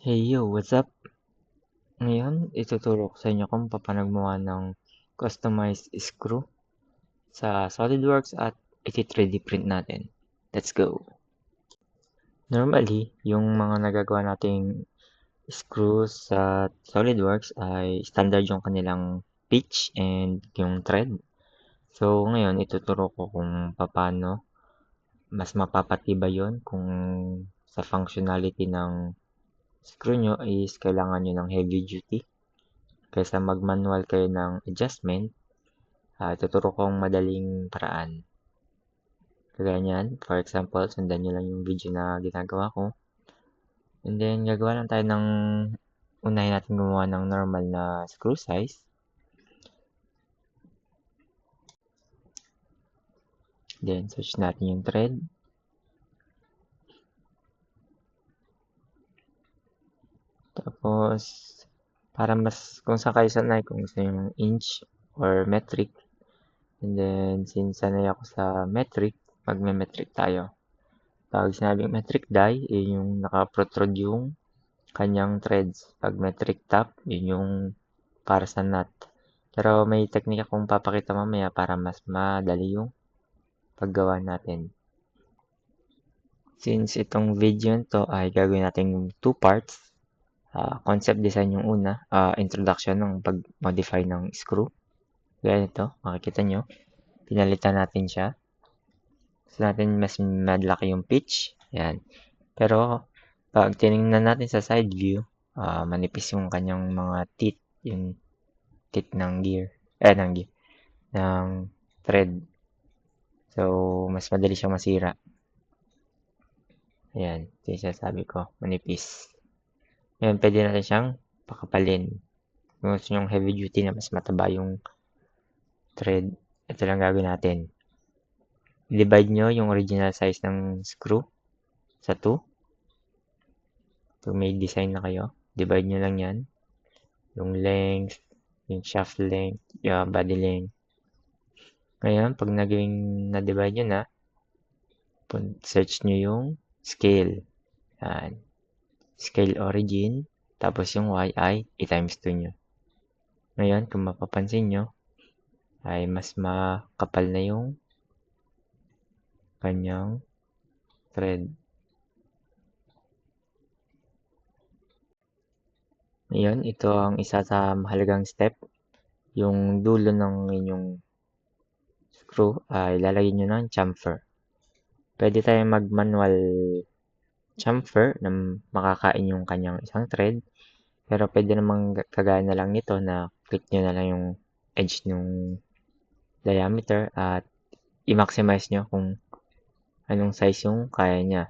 Hey yo, what's up? Ngayon, ituturo ko sa inyo kung paano gumawa ng customized screw sa SolidWorks at iti-3D print natin. Let's go! Normally, yung mga nagagawa nating screws sa SolidWorks ay standard yung kanilang pitch and yung thread. So, ngayon, ituturo ko kung paano mas mapapatibay yun kung sa functionality ng screw nyo is kailangan nyo ng heavy duty. Kaysa mag-manual kayo ng adjustment, tuturo ko ang madaling paraan. Kagaya niyan, for example, sundan nyo lang yung video na ginagawa ko. And then, gagawa lang tayo ng, unahin natin gumawa ng normal na screw size. Then, search natin yung thread. Tapos, para mas, kung saan kayo sanay, kung gusto yung inch or metric. And then, since sanay ako sa metric, magme-metric tayo. Pag sinabing metric die, yung naka-protrude yung kanyang threads. Pag metric top, yun yung para sa nut. Pero may teknika akong papakita mamaya para mas madali yung paggawa natin. Since itong video to ay gagawin natin 2 parts, concept design yung una, introduction ng pag-modify ng screw. Gaya nito, makikita nyo, pinalitan natin siya. Gusto natin mas malaki yung pitch. Yan. Pero pag tinignan natin sa side view, manipis yung kanyang mga teeth, yung teeth ng gear, ng thread. So, mas madali siyang masira. Ayan, ito yung sinasabi ko, manipis. Ayan, pwede natin siyang pakapalin. Kung gusto nyong heavy duty na mas mataba yung thread, ito lang gagawin natin. Divide nyo yung original size ng screw sa 2. Pag may design na kayo, divide nyo lang yan. Yung length, yung shaft length, yung body length. Ngayon, pag naging na-divide nyo na, search nyo yung scale. Yan. Scale origin, tapos yung y ay i-times 2 nyo. Ngayon, kung mapapansin nyo, ay mas makapal na yung kanyang thread. Ngayon, ito ang isa sa mahalagang step. Yung dulo ng inyong screw ay lalagyan nyo ng chamfer. Pwede tayong mag-manual chamfer na makakain yung kanyang isang thread. Pero pwede namang kagaya na lang nito na click nyo na lang yung edge ng diameter at i-maximize nyo kung anong size yung kaya niya.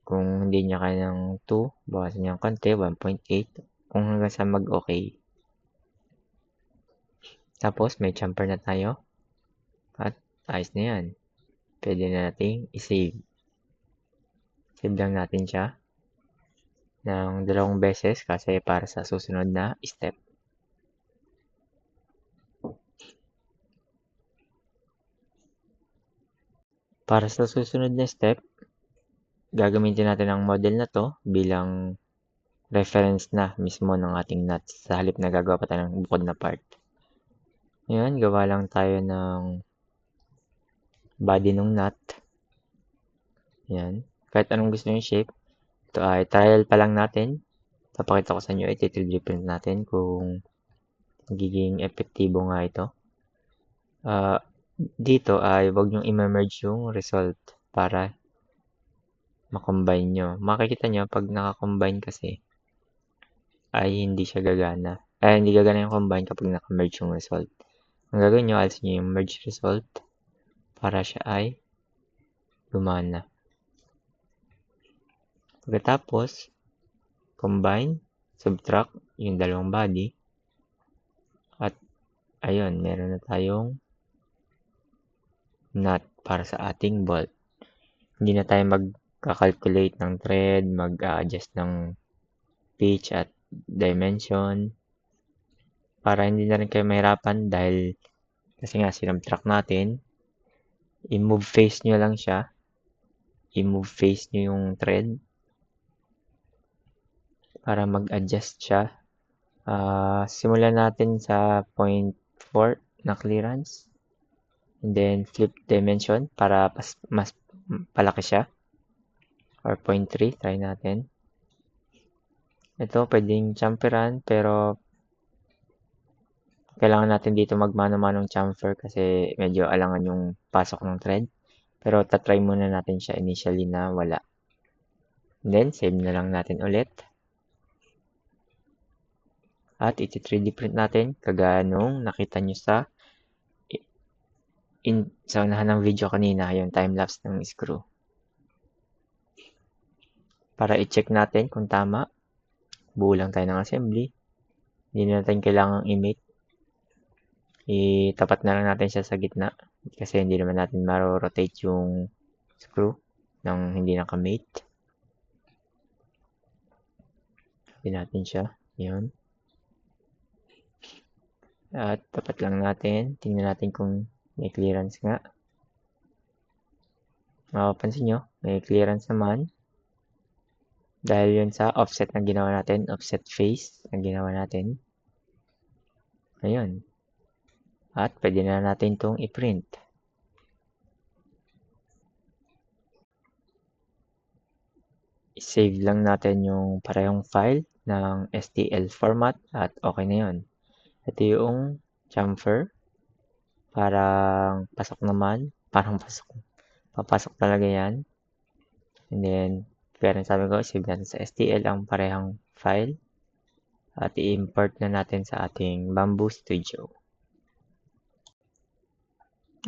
Kung hindi niya kaya ng 2, bawasan niya ng konti, 1.8. Kung hanggang sa mag-okay. Tapos may chamfer na tayo. At ayos na yan. Pwede na nating i-save. Save lang natin siya ng 2 beses kasi para sa susunod na step. Para sa susunod na step, gagamitin natin ang model na to bilang reference na mismo ng ating nuts sa halip na gagawa pa tayo ng bukod na part. Ngayon, gawa lang tayo ng body ng nut. Yan. Kahit anong gusto nyo shape. Ito ay trial pa lang natin. Papakita ko sa inyo, iti-3D print natin kung magiging epektibo nga ito. Dito ay wag nyong i-merge yung result para makombine nyo. Makikita nyo, pag naka-combine kasi, ay hindi siya gagana. Hindi gagana yung combine kapag naka-merge yung result. Ang gagawin nyo, alisin nyo yung merge result para siya ay gumana. Pagkatapos, combine, subtract yung dalawang body. At ayun, meron na tayong nut para sa ating bolt. Hindi na tayo mag-calculate ng thread, mag-adjust ng pitch at dimension. Para hindi na rin kayo mahirapan dahil kasi nga sinubtract natin. I-move face nyo lang siya. I-move face nyo yung thread. para mag-adjust siya. Simulan natin sa 0.4 na clearance. And then flip dimension para mas palaki siya. Or 0.3, try natin. Ito, pwedeng chamferan, pero kailangan natin dito magmano-manong chamfer kasi medyo alangan yung pasok ng thread. Pero tatry muna natin siya initially na wala. And then, save na lang natin ulit. At iti-3D print natin kagaya nung nakita nyo sa unahan ng video kanina, yung time-lapse ng screw. Para i-check natin kung tama, buo lang tayo ng assembly. Hindi na natin kailangang i-mate. Itapat na lang natin siya sa gitna kasi hindi naman natin maro-rotate yung screw nang hindi nakamate. Hindi natin siya. Yun. At tapat lang natin. Tingnan natin kung may clearance nga. Mapapansin nyo, may clearance naman. Dahil yun sa offset na ginawa natin, offset face na ginawa natin. Ayun. At pwede na natin itong i-print. I-save lang natin yung parehong file ng STL format at okay na yun. Ito yung chamfer. Parang pasok naman. Parang pasok. Papasok talaga yan. And then, kaya sabi ko, save natin sa STL ang parehang file. At i-import na natin sa ating Bamboo Studio.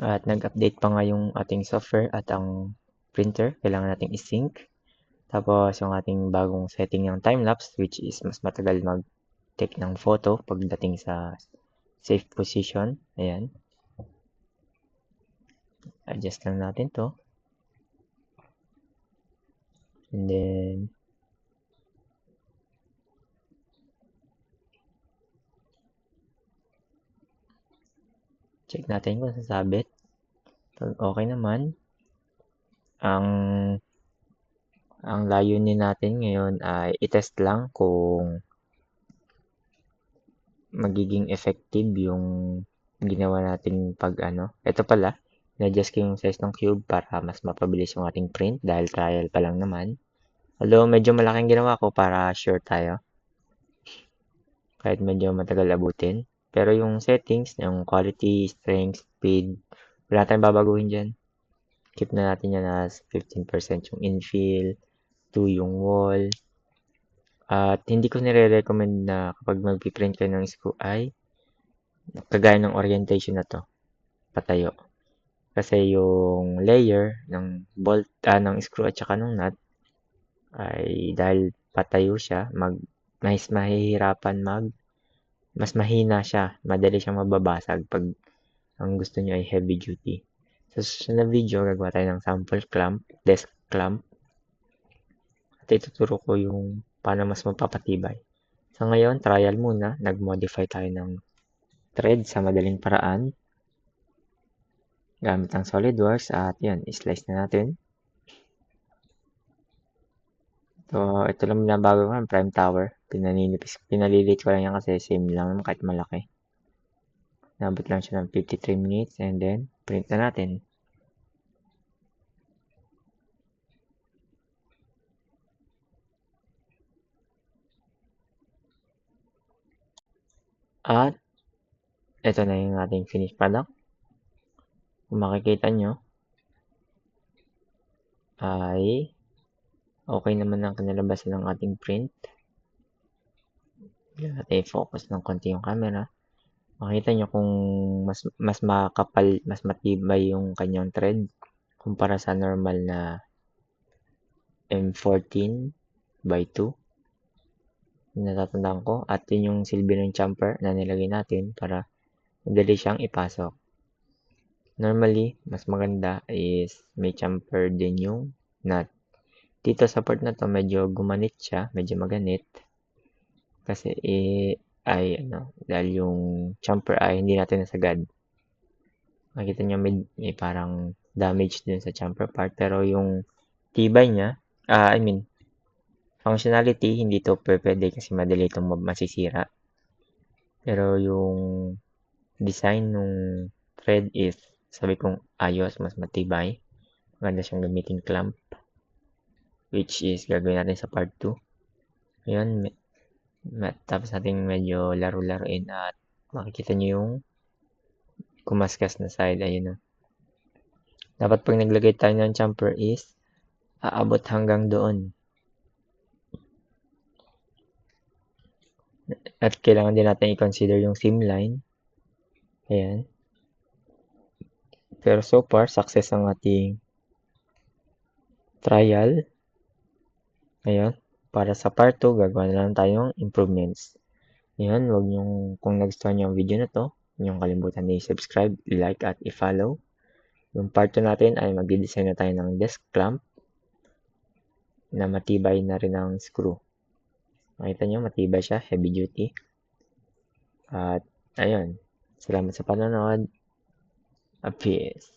At nag-update pa nga yung ating software at ang printer. Kailangan nating i-sync. Tapos yung ating bagong setting ng time-lapse, which is mas matagal mag-take ng photo pagdating sa safe position. Ayan. Adjust lang natin to. And then, check natin kung sasabit. Pag okay naman, ang layunin natin ngayon ay i-test lang kung magiging effective yung ginawa nating ito pala, na-adjust ko yung size ng cube para mas mapabilis yung ating print dahil trial pa lang naman. Although medyo malaking ginawa ko para sure tayo. Kahit medyo matagal abutin. Pero yung settings, yung quality, strength, speed, wala tayong babaguhin dyan. Keep na natin yan as 15% yung infill, 2 yung wall. At hindi ko nire-recommend na kapag mag-print kayo ng screw ay kagaya ng orientation na to, patayo. Kasi yung layer ng bolt, ng screw at saka ng nut ay dahil patayo siya, mas mahihirapan mas mahina siya, madali siyang mababasag pag ang gusto niyo ay heavy duty. Sa susunod na video, gagawa tayo ng sample clamp, desk clamp. At ituturo ko yung paano mas mapapatibay. Sa ngayon, trial muna. Nag-modify tayo ng thread sa madaling paraan. Gamit ang SolidWorks at yan, slice na natin. So, ito lang binabago ko ng prime tower. Pinalilit ko lang yan kasi same lang naman kahit malaki. Nabot lang siya ng 53 minutes and then print na natin. At ito na yung ating finished product. Kung makikita nyo ay okay naman ang kinalabasan ng ating print. Natin i-focus ng konti yung camera. Makita nyo kung mas makapal, mas matibay yung kanyang thread kumpara sa normal na M14 by 2. Natatandaan ko. At yun yung silbi ng chamfer na nilagay natin para madali siyang ipasok. Normally, mas maganda is may chamfer din yung nut. Dito sa part na to, medyo gumanit siya, medyo maganit. Kasi dahil yung chamfer ay hindi natin nasagad. Makita nyo may parang damage din sa chamfer part. Pero yung tibay niya, Functionality, hindi to pwede kasi madali itong masisira. Pero yung design nung thread is, sabi kong ayos, mas matibay. Maganda siyang gamitin clamp, which is gagawin natin sa part 2. Ayun, tapos natin medyo laro-laruin at makikita nyo yung kumaskas na side. Ayun o. Dapat pag naglagay tayo ng chamfer is aabot hanggang doon. At kailangan din natin i-consider yung seam line. Ayan. Pero so far, success ang ating trial. Ayan. Para sa part 2, gagawa na lang tayong improvements. Ayan, huwag nyong, kung nagustuhan nyo ang video na to, huwag nyong kalimutan na i-subscribe, i-like at i-follow. Yung part 2 natin ay mag-design na tayo ng desk clamp na matibay na rin ang screw. Makita nyo, matibay siya, heavy duty. At ayun, salamat sa panonood. Peace.